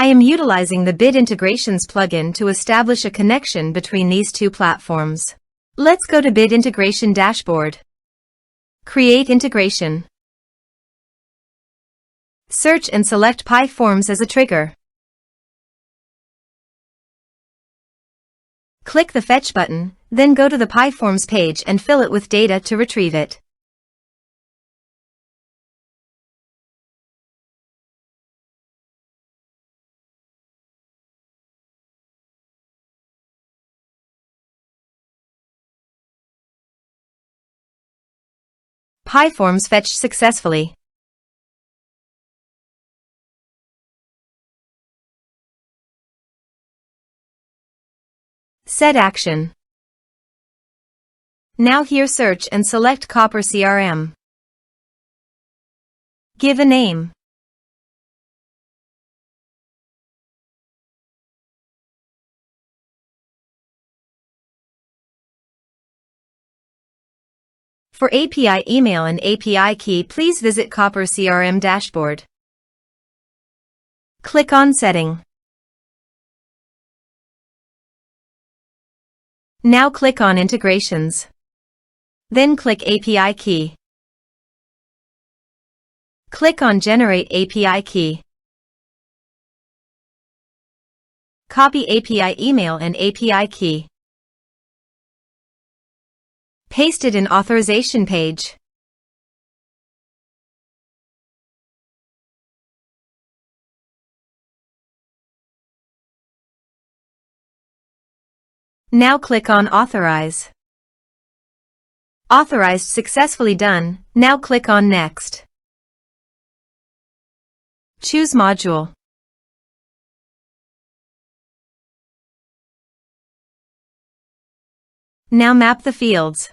I am utilizing the Bid Integrations plugin to establish a connection between these two platforms. Let's go to Bid Integration Dashboard. Create integration. Search and select PyForms as a trigger. Click the Fetch button, then go to the PyForms page and fill it with data to retrieve it. PyForms fetched successfully. Set action. Now here search and select Copper CRM. Give a name. For API email and API key, please visit Copper CRM dashboard. Click on Setting. Now click on Integrations. Then click API key. Click on Generate API key. Copy API email and API key. Paste it in authorization page. Now click on Authorize. Authorized successfully done. Now click on Next. Choose Module. Now map the fields.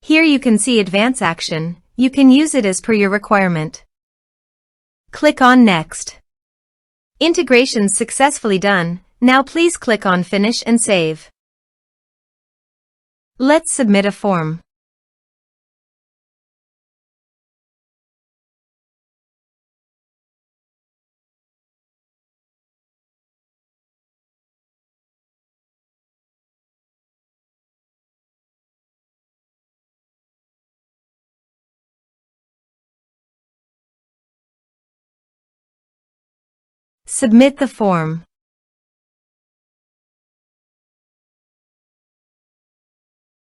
Here you can see Advance Action. You can use it as per your requirement. Click on Next. Integration successfully done. Now please click on Finish and Save. Let's submit a form. Submit the form.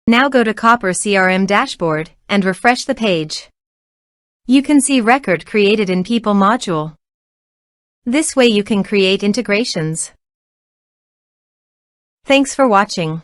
Now go to Copper CRM dashboard and refresh the page. You can see record created in People module. This way you can create integrations. Thanks for watching.